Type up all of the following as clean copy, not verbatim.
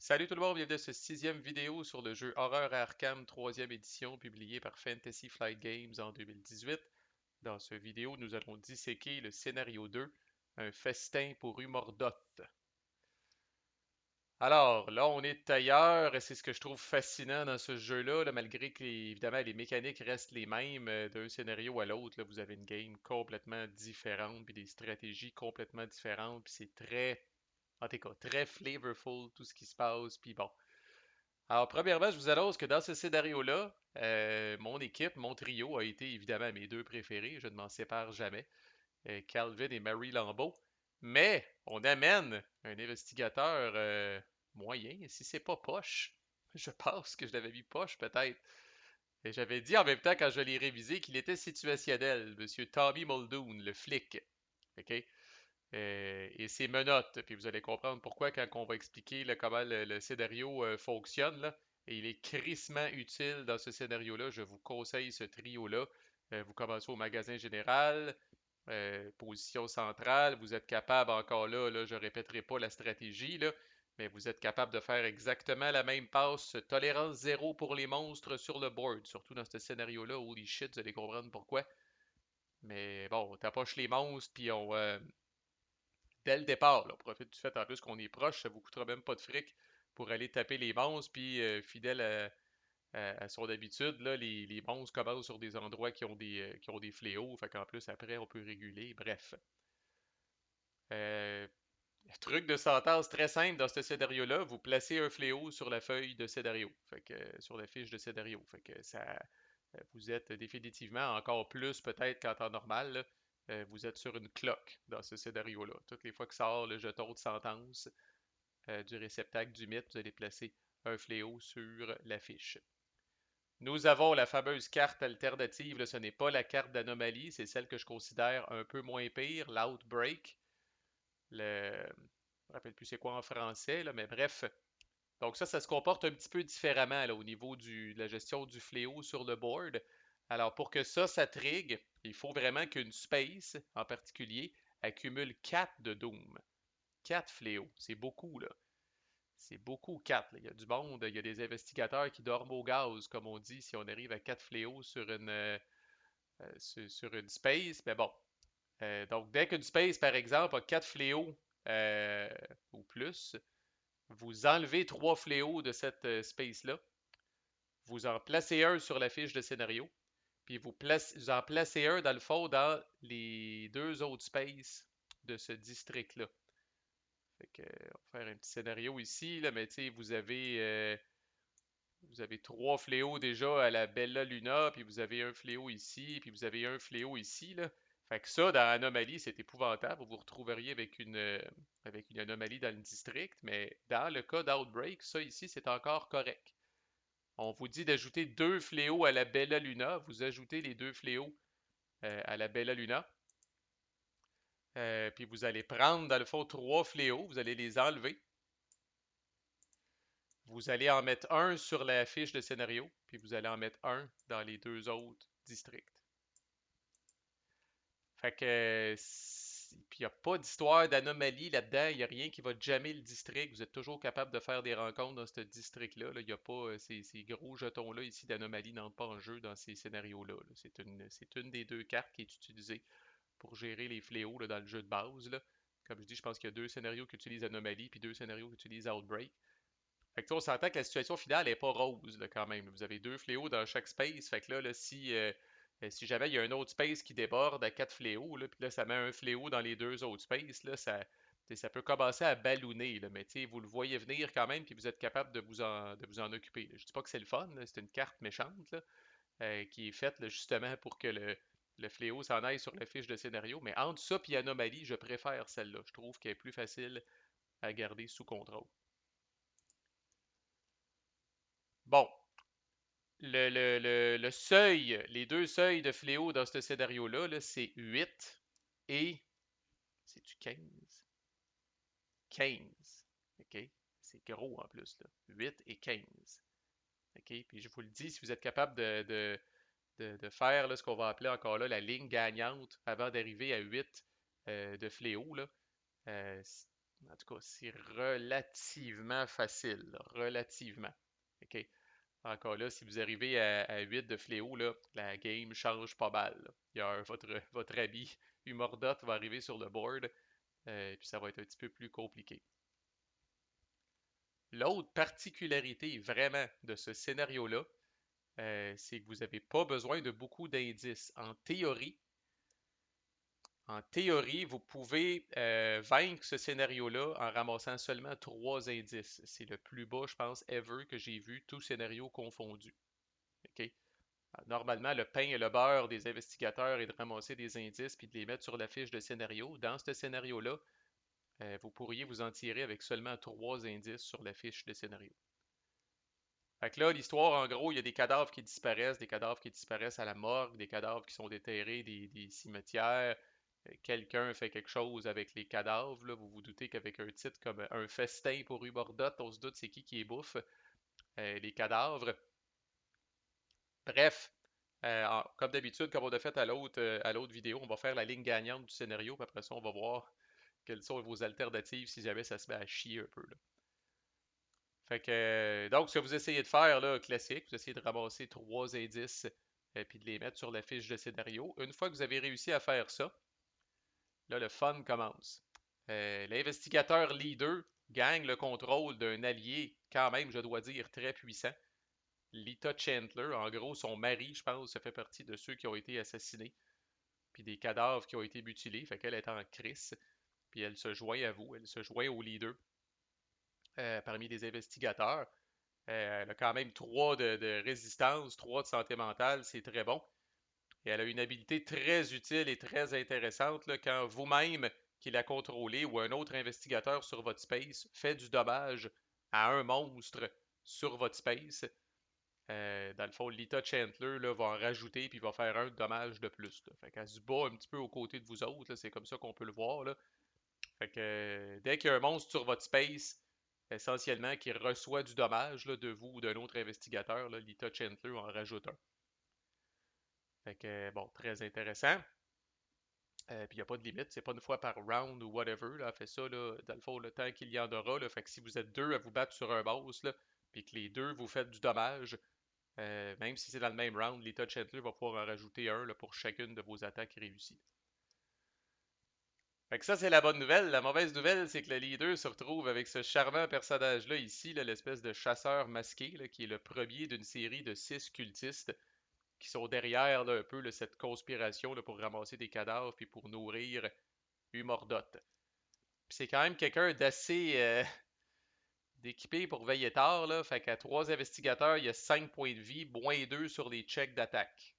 Salut tout le monde, bienvenue à ce sixième vidéo sur le jeu Horreur à Arkham, troisième édition, publié par Fantasy Flight Games en 2018. Dans ce vidéo, nous allons disséquer le scénario 2, un festin pour Humordoth. Alors, là, on est ailleurs, et c'est ce que je trouve fascinant dans ce jeu-là, là, malgré que, évidemment, les mécaniques restent les mêmes d'un scénario à l'autre. Là, vous avez une game complètement différente, puis des stratégies complètement différentes, puis c'est très, en tout cas, très flavorful, tout ce qui se passe, puis bon. Alors, premièrement, je vous annonce que dans ce scénario-là, mon équipe, mon trio a été évidemment mes deux préférés. Je ne m'en sépare jamais. Calvin et Mary Lambeau. Mais on amène un investigateur moyen. Si c'est pas poche, je pense que je l'avais mis poche peut-être. Et j'avais dit en même temps quand je l'ai révisé qu'il était situationnel, Monsieur Tommy Muldoon, le flic. OK? Et ses menottes. Puis vous allez comprendre pourquoi quand on va expliquer là, comment le scénario fonctionne. Là, et il est crissement utile dans ce scénario-là. Je vous conseille ce trio-là. Vous commencez au magasin général, position centrale. Vous êtes capable, encore là, je ne répéterai pas la stratégie, là, mais vous êtes capable de faire exactement la même passe. Tolérance zéro pour les monstres sur le board. Surtout dans ce scénario-là. Holy shit, vous allez comprendre pourquoi. Mais bon, on tapoche les monstres, puis dès le départ, là, on profite du fait en plus qu'on est proche, ça vous coûtera même pas de fric pour aller taper les monstres, puis fidèle à son habitude, là, les monstres commencent sur des endroits qui ont des fléaux, fait qu'en plus après on peut réguler, bref. Euh, Truc de sentence très simple dans ce scénario-là, vous placez un fléau sur la feuille de scénario, fait que, sur la fiche de scénario, fait que ça, vous êtes définitivement encore plus peut-être qu'en temps normal, là, vous êtes sur une cloque dans ce scénario-là. Toutes les fois que sort le jeton de sentence, du réceptacle du mythe, vous allez placer un fléau sur l'affiche. Nous avons la fameuse carte alternative. Là, ce n'est pas la carte d'anomalie, c'est celle que je considère un peu moins pire, l'Outbreak. Je ne me rappelle plus c'est quoi en français, là, mais bref. Donc ça se comporte un petit peu différemment là, au niveau de la gestion du fléau sur le board. Alors pour que ça trigue, il faut vraiment qu'une space, en particulier, accumule 4 de Doom. 4 fléaux. C'est beaucoup, là. C'est beaucoup 4. Il y a du monde, il y a des investigateurs qui dorment au gaz, comme on dit, si on arrive à 4 fléaux sur une space. Mais bon. Donc, dès qu'une space, par exemple, a 4 fléaux euh, ou plus, vous enlevez 3 fléaux de cette space-là. Vous en placez un sur la fiche de scénario. Puis vous en placez un, dans le fond, dans les deux autres spaces de ce district-là. Fait que, on va faire un petit scénario ici, là, mais tu sais, vous avez trois fléaux déjà à la Bella Luna, puis vous avez un fléau ici, puis vous avez un fléau ici, là. Fait que ça, dans Anomalie, c'est épouvantable. Vous vous retrouveriez avec une anomalie dans le district, mais dans le cas d'Outbreak, ça ici, c'est encore correct. On vous dit d'ajouter deux fléaux à la Bella Luna. Vous ajoutez les deux fléaux à la Bella Luna. Puis vous allez prendre, dans le fond, trois fléaux. Vous allez les enlever. Vous allez en mettre un sur la fiche de scénario, puis vous allez en mettre un dans les deux autres districts. Fait que, puis il n'y a pas d'histoire d'anomalie là-dedans, il n'y a rien qui va jammer le district. Vous êtes toujours capable de faire des rencontres dans ce district-là. Là. Il n'y a pas ces gros jetons-là ici d'anomalie n'entrent pas en jeu dans ces scénarios-là. Là. C'est une des deux cartes qui est utilisée pour gérer les fléaux là, dans le jeu de base. Là. Comme je dis, je pense qu'il y a deux scénarios qui utilisent Anomalie, puis deux scénarios qui utilisent Outbreak. Fait que, on s'entend que la situation finale n'est pas rose là, quand même. Vous avez deux fléaux dans chaque space. Fait que là, si jamais il y a un autre space qui déborde à quatre fléaux, là, puis là, ça met un fléau dans les deux autres spaces, là, ça peut commencer à ballonner. Là, mais vous le voyez venir quand même, puis vous êtes capable de vous en occuper. Là. Je dis pas que c'est le fun, c'est une carte méchante là, qui est faite là, justement pour que le fléau s'en aille sur la fiche de scénario. Mais entre ça et Anomalie, je préfère celle-là. Je trouve qu'elle est plus facile à garder sous contrôle. Bon, le seuil, les deux seuils de fléau dans ce scénario-là, là, c'est 8 et. C'est-tu 15? 15. OK? C'est gros en plus, là. 8 et 15. OK? Puis je vous le dis, si vous êtes capable de faire là, ce qu'on va appeler encore là la ligne gagnante avant d'arriver à 8 de fléau, là, euh, En tout cas, c'est relativement facile, là, relativement. OK? Encore là, si vous arrivez à 8 de fléau, là, la game change pas mal, là. Votre habit Humordot va arriver sur le board, puis ça va être un petit peu plus compliqué. L'autre particularité vraiment de ce scénario-là, c'est que vous n'avez pas besoin de beaucoup d'indices. En théorie, vous pouvez vaincre ce scénario-là en ramassant seulement 3 indices. C'est le plus bas, je pense, ever que j'ai vu, tout scénario confondu. OK? Normalement, le pain et le beurre des investigateurs est de ramasser des indices puis de les mettre sur la fiche de scénario. Dans ce scénario-là, vous pourriez vous en tirer avec seulement 3 indices sur la fiche de scénario. Fait que là, l'histoire, en gros, il y a des cadavres qui disparaissent à la morgue, des cadavres qui sont déterrés des cimetières. Quelqu'un fait quelque chose avec les cadavres, là. Vous vous doutez qu'avec un titre comme Un festin pour Hubordot, on se doute c'est qui les bouffe, les cadavres. Bref, comme d'habitude, comme on a fait à l'autre vidéo, on va faire la ligne gagnante du scénario, puis après ça, on va voir quelles sont vos alternatives si jamais ça se met à chier un peu, là. Fait que, donc, ce que vous essayez de faire, là, classique, vous essayez de ramasser 3 indices puis de les mettre sur la fiche de scénario. Une fois que vous avez réussi à faire ça, là, le fun commence. L'investigateur leader gagne le contrôle d'un allié, quand même, je dois dire, très puissant. Lita Chandler, en gros, son mari, je pense, ça fait partie de ceux qui ont été assassinés, puis des cadavres qui ont été mutilés, fait qu'elle est en crise, puis elle se joint à vous, elle se joint au leader parmi les investigateurs. Elle a quand même 3 de résistance, 3 de santé mentale, c'est très bon. Et elle a une habilité très utile et très intéressante là, quand vous-même qui la contrôlez ou un autre investigateur sur votre space fait du dommage à un monstre sur votre space. Dans le fond, Lita Chandler là, va en rajouter puis va faire un dommage de plus. Là. Fait qu'elle se bat un petit peu aux côtés de vous autres. C'est comme ça qu'on peut le voir. Là. Fait que dès qu'il y a un monstre sur votre space, essentiellement, qui reçoit du dommage là, de vous ou d'un autre investigateur, là, Lita Chandler en rajoute un. Fait que bon, très intéressant. Puis il n'y a pas de limite, c'est pas une fois par round ou whatever. Là, elle fait ça, là, dans le fond, le temps qu'il y en aura. Là, fait que si vous êtes deux à vous battre sur un boss, là, puis que les deux vous faites du dommage, même si c'est dans le même round, Lita Chandler va pouvoir en rajouter un là, pour chacune de vos attaques réussies. Fait que ça, c'est la bonne nouvelle. La mauvaise nouvelle, c'est que le leader se retrouve avec ce charmant personnage-là ici, là, l'espèce de chasseur masqué, là, qui est le premier d'une série de 6 cultistes qui sont derrière là, un peu là, cette conspiration là, pour ramasser des cadavres puis pour nourrir Humordot. Puis c'est quand même quelqu'un d'assez d'équipé pour veiller tard, là. Fait qu'à 3 investigateurs, il y a 5 points de vie, moins 2 sur les checks d'attaque.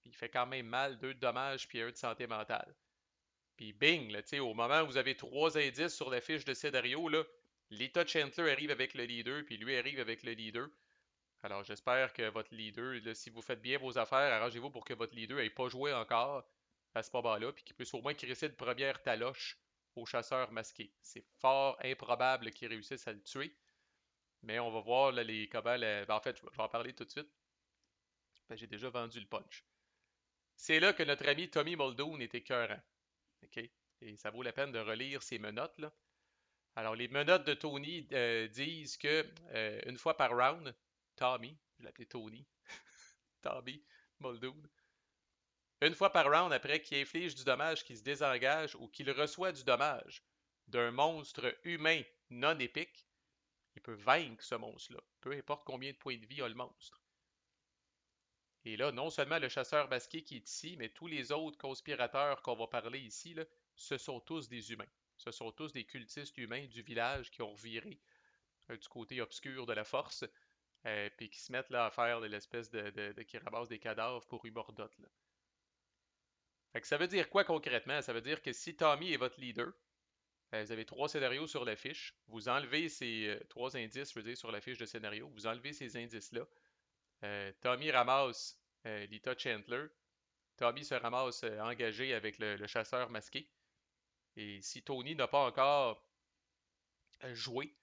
Puis il fait quand même mal, 2 de dommages puis un de santé mentale. Puis bing, là, au moment où vous avez 3 indices sur la fiche de scénario, là, Lita Chandler arrive avec le leader, puis lui arrive avec le leader. Alors j'espère que votre leader, là, si vous faites bien vos affaires, arrangez-vous pour que votre leader n'ait pas joué encore à ce moment-là, puis qu'il puisse au moins crisser de première taloche au chasseur masqué. C'est fort improbable qu'il réussisse à le tuer, mais on va voir là, ben, en fait, je vais en parler tout de suite. Ben, j'ai déjà vendu le punch. C'est là que notre ami Tommy Muldoon est écœurant. OK? Et ça vaut la peine de relire ses menottes, là. Alors, les menottes de Tony disent que une fois par round, Tommy, je l'appelais Tony, Tommy Muldoon, une fois par round après qu'il inflige du dommage, qu'il se désengage ou qu'il reçoit du dommage d'un monstre humain non épique, il peut vaincre ce monstre-là, peu importe combien de points de vie a le monstre. Et là, non seulement le chasseur masqué qui est ici, mais tous les autres conspirateurs qu'on va parler ici, là, ce sont tous des humains. Ce sont tous des cultistes humains du village qui ont viré du côté obscur de la force, puis qui se mettent là à faire de l'espèce qui ramassent des cadavres pour Humordot. Là. Fait que ça veut dire quoi concrètement? Ça veut dire que si Tommy est votre leader, vous avez 3 scénarios sur la fiche, vous enlevez ces 3 indices, je veux dire, sur la fiche de scénario, vous enlevez ces indices-là. Tommy ramasse Lita Chandler. Tommy se ramasse engagé avec le chasseur masqué. Et si Tony n'a pas encore joué,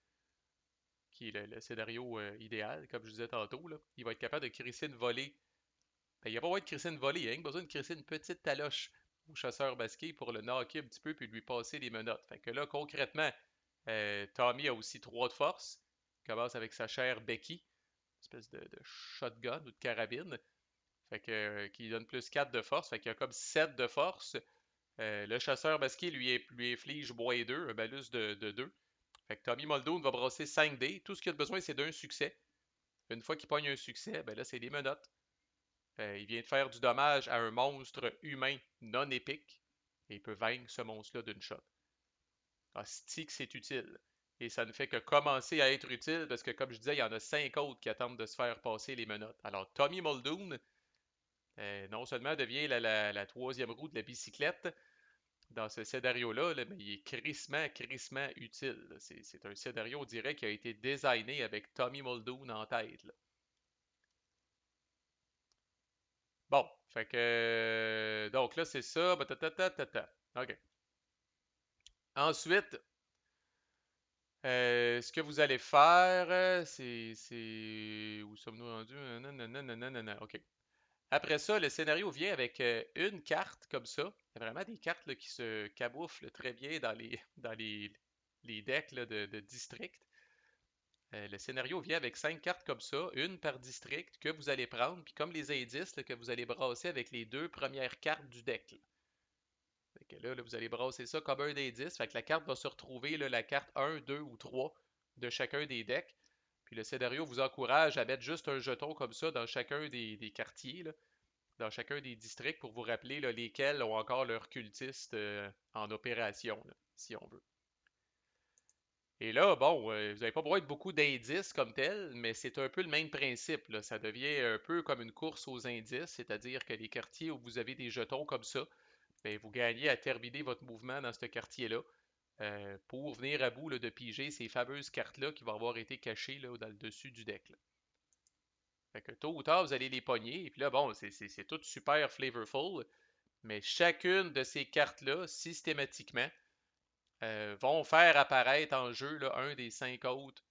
qui est le scénario idéal, comme je disais tantôt, là, il va être capable de crisser une volée. Ben, il va pas besoin de crisser une volée, il a besoin de crisser une petite taloche au chasseur masqué pour le knocker un petit peu puis lui passer les menottes. Fait que là, concrètement, Tommy a aussi 3 de force. Il commence avec sa chère Becky, une espèce de shotgun ou de carabine. Fait que, qui donne plus 4 de force. Fait qu'il a comme 7 de force. Le chasseur masqué lui inflige moins 2, un malus de 2. Fait que Tommy Muldoon va brasser 5 dés. Tout ce qu'il a besoin, c'est d'un succès. Une fois qu'il pogne un succès, ben là, c'est des menottes. Il vient de faire du dommage à un monstre humain non épique. Et il peut vaincre ce monstre-là d'une shot. Ah, que c'est utile. Et ça ne fait que commencer à être utile parce que, comme je disais, il y en a 5 autres qui attendent de se faire passer les menottes. Alors, Tommy Muldoon, non seulement devient la troisième roue de la bicyclette dans ce scénario-là, là, mais il est crissement utile. C'est un scénario, on dirait, qui a été designé avec Tommy Muldoon en tête. Là. Bon, fait que. Donc là, c'est ça. OK. Ensuite, ce que vous allez faire, Où sommes-nous rendus? Nanana, OK. Après ça, le scénario vient avec une carte comme ça. Il y a vraiment des cartes là, qui se camouflent très bien dans les decks là, de district. Le scénario vient avec 5 cartes comme ça, une par district que vous allez prendre, puis comme les indices là, que vous allez brasser avec les 2 premières cartes du deck. Là. Fait que là, vous allez brasser ça comme un d'indice. Fait que la carte va se retrouver, là, la carte 1, 2 ou 3 de chacun des decks. Puis le scénario vous encourage à mettre juste un jeton comme ça dans chacun des quartiers, là, dans chacun des districts pour vous rappeler là, lesquels ont encore leur cultiste en opération, là, si on veut. Et là, bon, vous n'avez pas besoin de beaucoup d'indices comme tel, mais c'est un peu le même principe. Là. Ça devient un peu comme une course aux indices, c'est-à-dire que les quartiers où vous avez des jetons comme ça, ben, vous gagnez à terminer votre mouvement dans ce quartier-là pour venir à bout là, de piger ces fameuses cartes-là qui vont avoir été cachées là, dans le dessus du deck. Là. Fait que tôt ou tard, vous allez les pogner, et puis là, bon, c'est tout super flavorful, mais chacune de ces cartes-là, systématiquement, vont faire apparaître en jeu là, un des 5 autres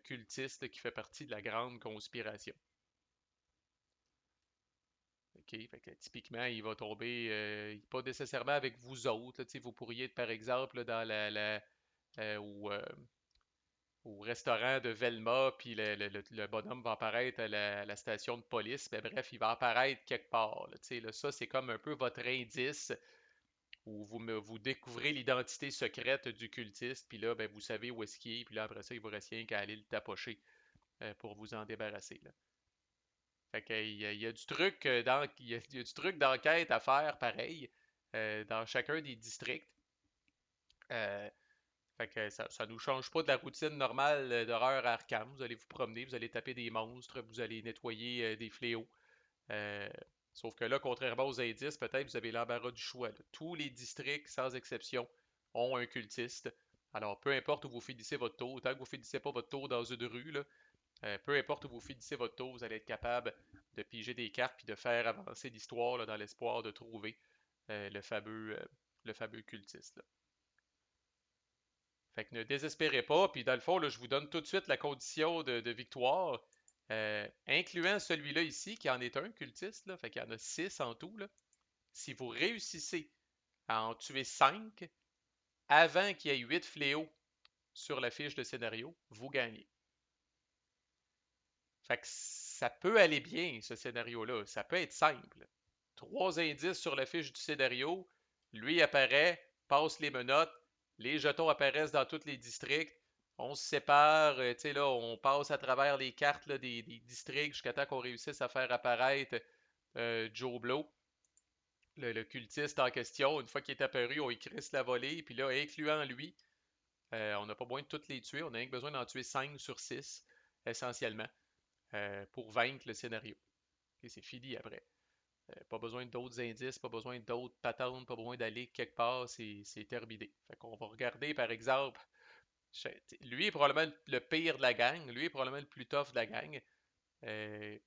cultistes qui fait partie de la grande conspiration. OK, fait que typiquement, il va tomber pas nécessairement avec vous autres. Là, vous pourriez être par exemple là, dans euh, au, euh, au restaurant de Velma, puis le bonhomme va apparaître à la station de police. Mais bref, il va apparaître quelque part. Là, ça, c'est comme un peu votre indice où vous découvrez l'identité secrète du cultiste, puis là, ben, vous savez où est-ce qu'il est, puis là, après ça, il vous reste rien qu'à aller le tapocher pour vous en débarrasser. Là. Fait que, il y a du truc il y a du truc d'enquête à faire pareil dans chacun des districts. Euh, Fait que ça nous change pas de la routine normale d'horreur à Arkham. Vous allez vous promener, vous allez taper des monstres, vous allez nettoyer des fléaux. Euh, Sauf que là, contrairement aux indices, peut-être vous avez l'embarras du choix. Là. Tous les districts, sans exception, ont un cultiste. Alors, peu importe où vous finissez votre tour, tant que vous finissez pas votre tour dans une rue, là, peu importe où vous finissez votre tour, vous allez être capable de piger des cartes puis de faire avancer l'histoire là, dans l'espoir de trouver euh, le fameux, euh, le fameux cultiste. Là. Fait que ne désespérez pas. Puis dans le fond, là, je vous donne tout de suite la condition de victoire, incluant celui-là ici, qui en est un cultiste. Là, fait qu'il y en a 6 en tout. Là. Si vous réussissez à en tuer 5 avant qu'il y ait 8 fléaux sur la fiche de scénario, vous gagnez. Fait que ça peut aller bien, ce scénario-là. Ça peut être simple. 3 indices sur la fiche du scénario, lui apparaît, passe les menottes, les jetons apparaissent dans tous les districts, on se sépare, tu sais là, on passe à travers les cartes là, des districts jusqu'à temps qu'on réussisse à faire apparaître Joe Blow, le cultiste en question. Une fois qu'il est apparu, on écrit la volée, puis là, incluant lui, on n'a pas besoin de toutes les tuer, on a rien que besoin d'en tuer 5 sur 6, essentiellement, pour vaincre le scénario. Et c'est fini après. Pas besoin d'autres indices, pas besoin d'autres patterns, pas besoin d'aller quelque part, c'est terminé. Fait qu'on va regarder, par exemple, lui est probablement le pire de la gang, lui est probablement le plus tough de la gang. Euh,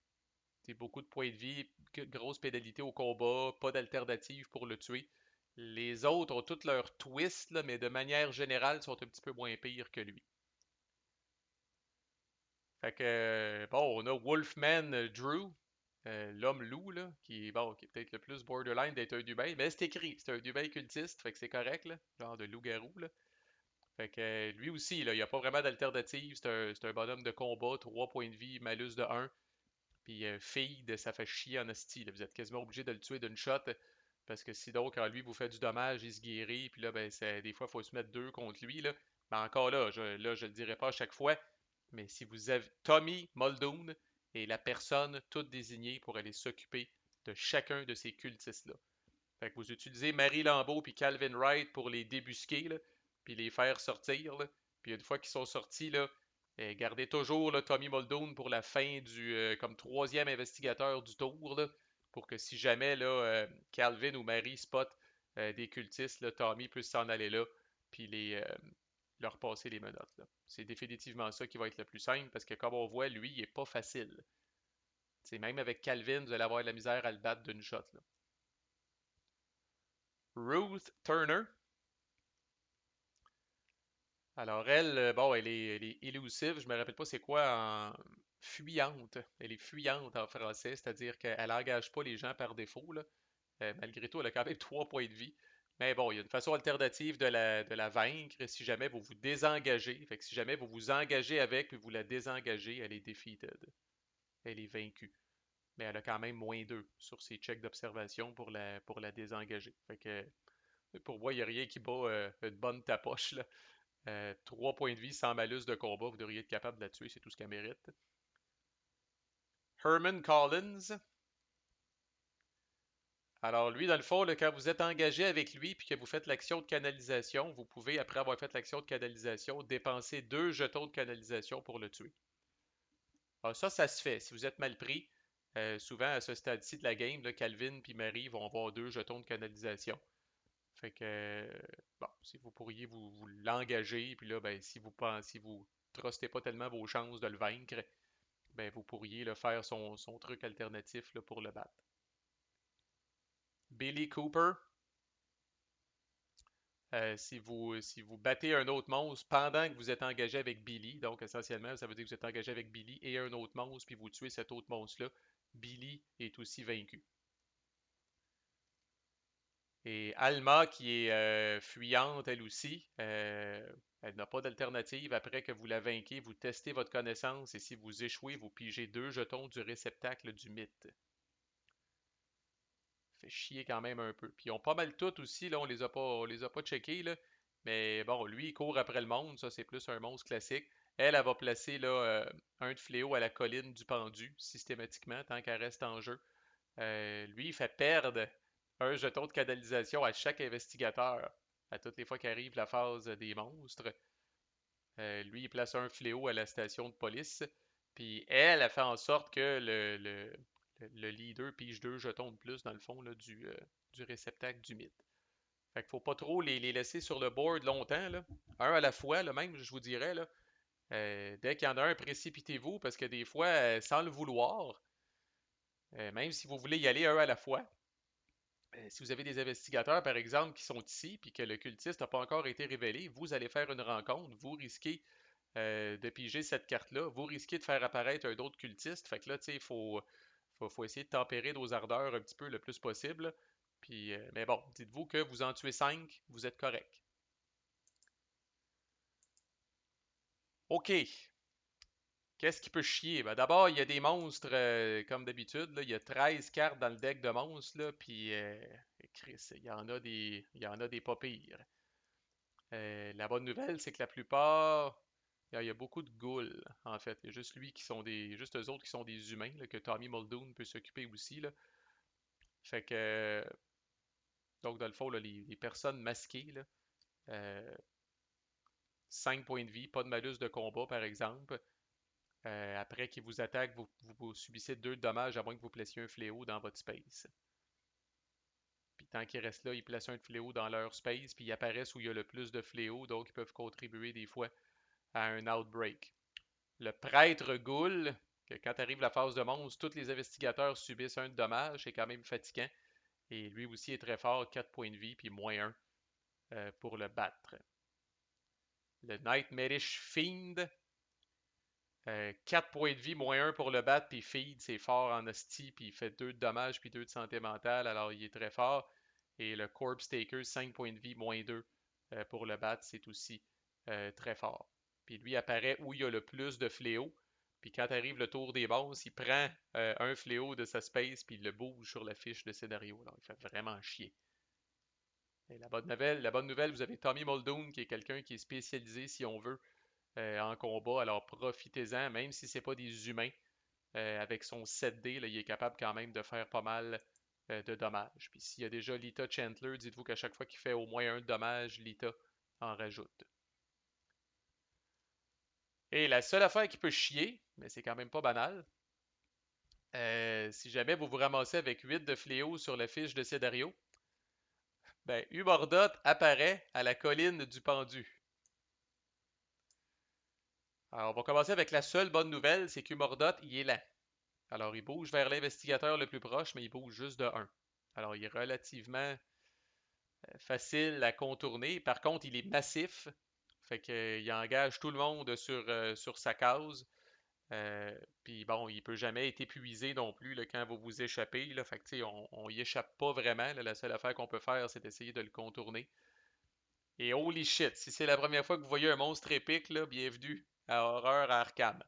Beaucoup de points de vie, grosse pénalité au combat, pas d'alternative pour le tuer. Les autres ont toutes leurs twists, là, mais de manière générale, sont un petit peu moins pires que lui. Fait que, bon, on a Wolfman Drew, l'homme loup, là, bon, qui est peut-être le plus borderline d'être un humain, mais c'est écrit, c'est un humain cultiste, fait que c'est correct, là, genre de loup-garou, là. Fait que lui aussi, là, il n'y a pas vraiment d'alternative, c'est un bonhomme de combat, 3 points de vie, malus de 1, puis feed, ça fait chier en asti, là. Vous êtes quasiment obligé de le tuer d'une shot, parce que sinon, quand lui vous fait du dommage, il se guérit, puis là, ben, des fois, il faut se mettre deux contre lui, là. Mais encore là, je le dirai pas à chaque fois, mais si vous avez Tommy Muldoon est la personne toute désignée pour aller s'occuper de chacun de ces cultistes-là. Fait que vous utilisez Marie Lambeau puis Calvin Wright pour les débusquer, là, puis les faire sortir. Là. Puis une fois qu'ils sont sortis, là, gardez toujours là, Tommy Muldoon pour la fin comme troisième investigateur du tour, là, pour que si jamais là, Calvin ou Marie spot des cultistes, là, Tommy puisse s'en aller là, puis leur passer les menottes. Là. C'est définitivement ça qui va être le plus simple, parce que comme on voit, lui, il est pas facile. T'sais, même avec Calvin, vous allez avoir de la misère à le battre d'une shot. Là. Ruth Turner. Alors elle, bon, elle est élusive, je me rappelle pas c'est quoi en fuyante. Elle est fuyante en français, c'est-à-dire qu'elle n'engage pas les gens par défaut, là. Malgré tout, elle a quand même 3 points de vie. Mais bon, il y a une façon alternative de la vaincre si jamais vous vous désengagez. Fait que si jamais vous vous engagez avec puis vous la désengagez, elle est defeated. Elle est vaincue. Mais elle a quand même -2 sur ses checks d'observation pour la désengager. Fait que pour moi, il n'y a rien qui bat une bonne tapoche, là. 3 points de vie sans malus de combat, vous devriez être capable de la tuer, c'est tout ce qu'elle mérite. Herman Collins. Alors lui, dans le fond, là, quand vous êtes engagé avec lui puis que vous faites l'action de canalisation, vous pouvez, après avoir fait l'action de canalisation, dépenser 2 jetons de canalisation pour le tuer. Alors ça se fait. Si vous êtes mal pris, souvent à ce stade-ci de la game, là, Calvin puis Marie vont avoir 2 jetons de canalisation. Fait que, bon, si vous pourriez vous l'engager, puis là, ben, si vous trustez pas tellement vos chances de le vaincre, ben, vous pourriez là, faire son truc alternatif là, pour le battre. Billy Cooper, si vous battez un autre monstre pendant que vous êtes engagé avec Billy, donc essentiellement, ça veut dire que vous êtes engagé avec Billy et un autre monstre, puis vous tuez cet autre monstre-là, Billy est aussi vaincu. Et Alma, qui est fuyante elle aussi, elle n'a pas d'alternative. Après que vous la vainquez, vous testez votre connaissance et si vous échouez, vous pigez 2 jetons du réceptacle du mythe. Fait chier quand même un peu. Puis ils ont pas mal toutes aussi, là, on les a pas checkés, là. Mais bon, lui, il court après le monde, ça c'est plus un monstre classique. Elle va placer là, un de fléau à la colline du pendu, systématiquement, tant qu'elle reste en jeu. Lui, il fait perdre un jeton de canalisation à chaque investigateur à toutes les fois qu'arrive la phase des monstres. Lui, il place un fléau à la station de police. Puis elle a fait en sorte que le leader pige 2 jetons de plus dans le fond là, du réceptacle du mythe. Fait qu'il faut pas trop les laisser sur le board longtemps, là. Un à la fois, là, même, je vous dirais, là. Dès qu'il y en a un, précipitez-vous, parce que des fois, sans le vouloir, même si vous voulez y aller un à la fois, si vous avez des investigateurs, par exemple, qui sont ici, puis que le cultiste n'a pas encore été révélé, vous allez faire une rencontre, vous risquez de piger cette carte-là, vous risquez de faire apparaître un autre cultiste. Fait que là, tu sais, il faut essayer de tempérer nos ardeurs un petit peu le plus possible. Puis, mais bon, dites-vous que vous en tuez 5, vous êtes correct. OK. Qu'est-ce qui peut chier? Ben, d'abord, il y a des monstres, comme d'habitude. Là. Il y a 13 cartes dans le deck de monstres. Là, puis, Chris, il y en a des pas pires. La bonne nouvelle, c'est que la plupart, il y a beaucoup de ghouls, en fait. Il y a juste juste eux autres qui sont des humains, là, que Tommy Muldoon peut s'occuper aussi, là. Fait que, donc, dans le fond, là, les personnes masquées, là, euh, 5 points de vie, pas de malus de combat, par exemple. Après qu'ils vous attaquent, vous subissez 2 de dommages à moins que vous plaissiez un fléau dans votre space. Puis tant qu'ils restent là, ils placent un fléau dans leur space, puis ils apparaissent où il y a le plus de fléaux, donc ils peuvent contribuer des fois à un outbreak. Le prêtre ghoul, que quand arrive la phase de monstre, tous les investigateurs subissent un de dommage, c'est quand même fatigant. Et lui aussi est très fort, 4 points de vie, puis -1 pour le battre. Le Nightmarish Fiend, 4 points de vie, moins un pour le battre, puis feed, c'est fort en hostie, puis il fait 2 de dommages, puis 2 de santé mentale, alors il est très fort. Et le Corpse Taker, 5 points de vie, moins 2 pour le battre, c'est aussi très fort. Puis lui apparaît où il y a le plus de fléaux. Puis quand arrive le tour des boss, il prend un fléau de sa space, puis il le bouge sur la fiche de scénario. Alors il fait vraiment chier. Et la bonne nouvelle, vous avez Tommy Muldoon, qui est quelqu'un qui est spécialisé, si on veut, en combat. Alors profitez-en, même si c'est pas des humains. Avec son 7D, là, il est capable quand même de faire pas mal de dommages. Puis s'il y a déjà Lita Chandler, dites-vous qu'à chaque fois qu'il fait au moins un dommage, Lita en rajoute. Et la seule affaire qui peut chier, mais c'est quand même pas banal, si jamais vous vous ramassez avec 8 de fléau sur la fiche de scénario, ben Humordot apparaît à la colline du pendu. Alors on va commencer avec la seule bonne nouvelle, c'est qu'Humordot, il est lent. Alors il bouge vers l'investigateur le plus proche, mais il bouge juste de 1. Alors il est relativement facile à contourner. Par contre, il est massif. Fait qu'il engage tout le monde sur sa cause. Puis bon, il peut jamais être épuisé non plus là, quand vous vous échappez. Là. Fait que on y échappe pas vraiment. Là. La seule affaire qu'on peut faire, c'est d'essayer de le contourner. Et holy shit, si c'est la première fois que vous voyez un monstre épique, là, bienvenue à Horreur à Arkham.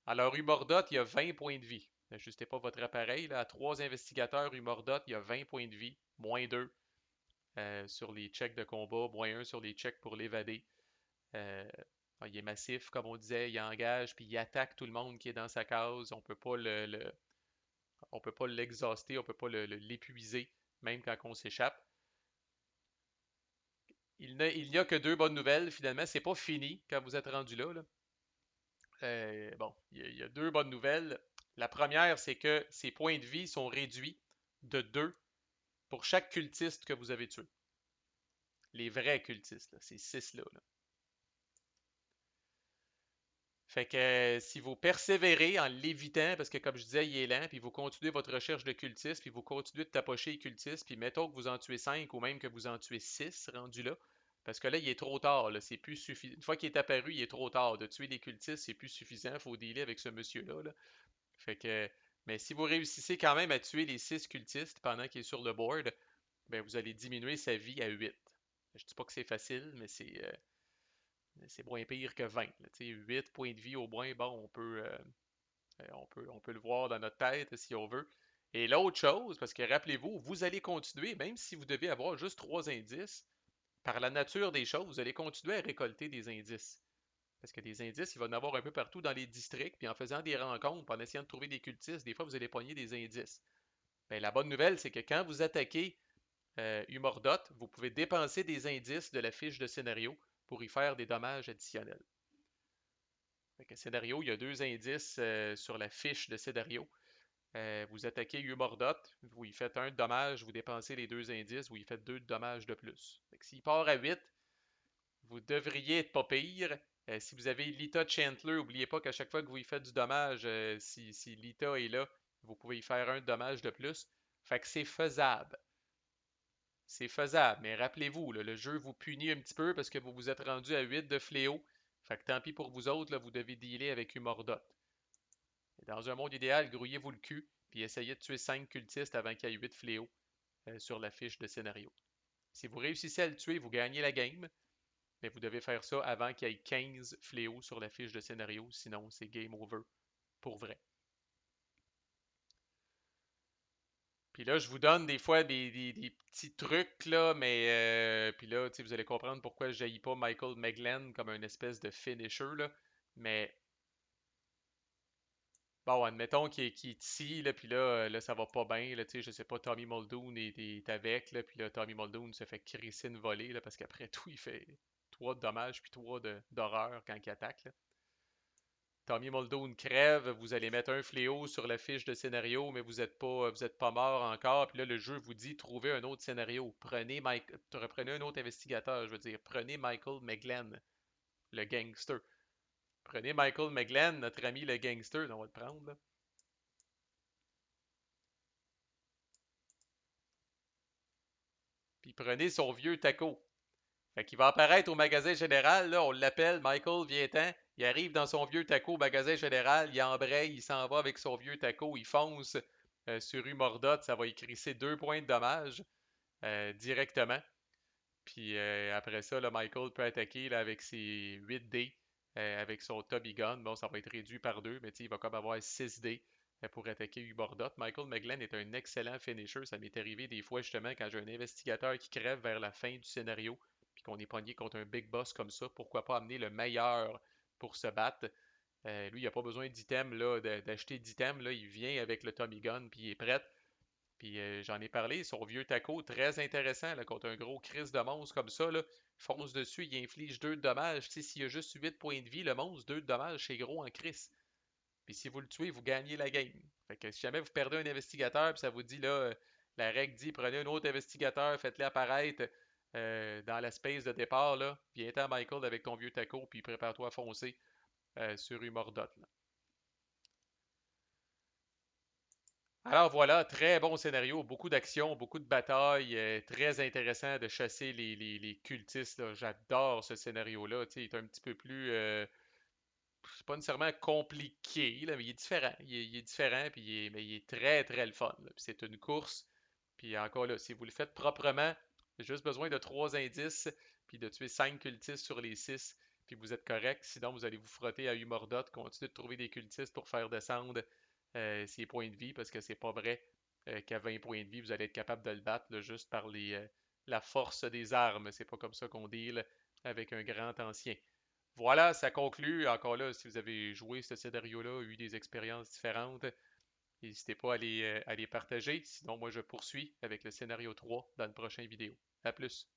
Alors, Humordot, il y a 20 points de vie. N'ajustez pas votre appareil. Là. À 3 investigateurs, Humordot, il y a 20 points de vie, moins 2 sur les checks de combat, moins 1 sur les checks pour l'évader. Euh, il est massif, comme on disait, il engage, puis il attaque tout le monde qui est dans sa case. On peut pas l'exhauster, on peut pas l'épuiser, même quand on s'échappe. Il n'y a que deux bonnes nouvelles, finalement. C'est pas fini quand vous êtes rendu là. Bon, il y a deux bonnes nouvelles. La première, c'est que ses points de vie sont réduits de 2 pour chaque cultiste que vous avez tué. Les vrais cultistes, là, ces 6-là. Là. Fait que si vous persévérez en l'évitant, parce que comme je disais, il est lent, puis vous continuez votre recherche de cultistes, puis vous continuez de tapocher les cultistes, puis mettons que vous en tuez 5 ou même que vous en tuez 6 rendu là, parce que là, il est trop tard, là, c'est plus suffisant. Une fois qu'il est apparu, il est trop tard. De tuer les cultistes, c'est plus suffisant, il faut dealer avec ce monsieur-là. Là. Fait que, mais si vous réussissez quand même à tuer les 6 cultistes pendant qu'il est sur le board, ben vous allez diminuer sa vie à 8. Je dis pas que c'est facile, mais c'est moins pire que 20. Là. 8 points de vie au moins, bon, on peut le voir dans notre tête si on veut. Et l'autre chose, parce que rappelez-vous, vous allez continuer, même si vous devez avoir juste 3 indices, par la nature des choses, vous allez continuer à récolter des indices. Parce que des indices, il va y en avoir un peu partout dans les districts, puis en faisant des rencontres, en essayant de trouver des cultistes, des fois vous allez pogner des indices. Ben, la bonne nouvelle, c'est que quand vous attaquez Humordot, vous pouvez dépenser des indices de la fiche de scénario pour y faire des dommages additionnels. Fait que scénario, il y a deux indices sur la fiche de scénario. Vous attaquez Humordot, vous y faites un de dommage, vous dépensez les deux indices, vous y faites deux de dommages de plus. S'il part à 8, vous devriez être pas pire. Si vous avez Lita Chandler, n'oubliez pas qu'à chaque fois que vous y faites du dommage, si Lita est là, vous pouvez y faire un de dommage de plus. Fait que c'est faisable. C'est faisable, mais rappelez-vous, là, le jeu vous punit un petit peu parce que vous vous êtes rendu à 8 de fléau. Fait que tant pis pour vous autres, là, vous devez dealer avec Humordot. Dans un monde idéal, grouillez-vous le cul, puis essayez de tuer 5 cultistes avant qu'il y ait 8 fléaux sur la fiche de scénario. Si vous réussissez à le tuer, vous gagnez la game, mais vous devez faire ça avant qu'il y ait 15 fléaux sur la fiche de scénario, sinon c'est game over pour vrai. Puis là, je vous donne des fois des petits trucs, là, mais puis là, vous allez comprendre pourquoi je n'haïs pas Michael McGlenn comme un espèce de finisher, là. Mais bon, admettons qu'il est ici, là, puis là, ça va pas bien, là, je sais pas, Tommy Muldoon est avec, là, puis là, Tommy Muldoon se fait crisser une volée, là, parce qu'après tout, il fait 3 de dommages puis 3 d'horreur quand il attaque, là. Tommy Muldoon crève, vous allez mettre un fléau sur la fiche de scénario, mais vous êtes pas mort encore. Puis là, le jeu vous dit trouvez un autre scénario. Prenez un autre investigateur, je veux dire. Prenez Michael McGlenn, le gangster. Prenez Michael McGlenn, notre ami le gangster. On va le prendre, là. Puis prenez son vieux taco. Fait qu'il va apparaître au magasin général, là, on l'appelle, Michael, viens-t'en. Il arrive dans son vieux taco au magasin général, il embraye, il s'en va avec son vieux taco, il fonce sur rue Mordotte, ça va y crisser 2 points de dommage directement. Puis après ça, là, Michael peut attaquer là, avec ses 8 dés, avec son Tommy Gun. Bon, ça va être réduit par 2, mais il va comme avoir 6 dés pour attaquer Hubordot. Michael McGlenn est un excellent finisher. Ça m'est arrivé des fois justement quand j'ai un investigateur qui crève vers la fin du scénario, puis qu'on est pogné contre un big boss comme ça. Pourquoi pas amener le meilleur pour se battre? Lui, il n'a pas besoin d'items, là, d'acheter d'items. Là, il vient avec le Tommy Gun, puis il est prêt. Puis j'en ai parlé, son vieux taco, très intéressant, là, contre un gros crise de monstre comme ça, là, fonce dessus, il inflige 2 de dommages. Tu sais, s'il y a juste 8 points de vie, le monstre, 2 de dommages, c'est gros en crise. Puis si vous le tuez, vous gagnez la game. Fait que si jamais vous perdez un investigateur, puis ça vous dit là, la règle dit prenez un autre investigateur, faites-le apparaître dans la space de départ, là, viens-t'en Michael avec ton vieux taco, puis prépare-toi à foncer sur Humordot. Alors voilà, très bon scénario, beaucoup d'action, beaucoup de batailles, très intéressant de chasser les cultistes, là. J'adore ce scénario-là. Tu sais, il est un petit peu plus, c'est pas nécessairement compliqué, là, mais il est différent. Il est différent, puis mais il est très très le fun, là. Puis c'est une course. Puis encore là, si vous le faites proprement, juste besoin de 3 indices, puis de tuer 5 cultistes sur les 6, puis vous êtes correct. Sinon, vous allez vous frotter à Humordot, continuer de trouver des cultistes pour faire descendre ses points de vie, parce que c'est pas vrai qu'à 20 points de vie, vous allez être capable de le battre là, juste par la force des armes. C'est pas comme ça qu'on deal avec un grand ancien. Voilà, ça conclut. Encore là, si vous avez joué ce scénario-là, eu des expériences différentes, n'hésitez pas à les partager. Sinon, moi, je poursuis avec le scénario 3 dans une prochaine vidéo. À plus.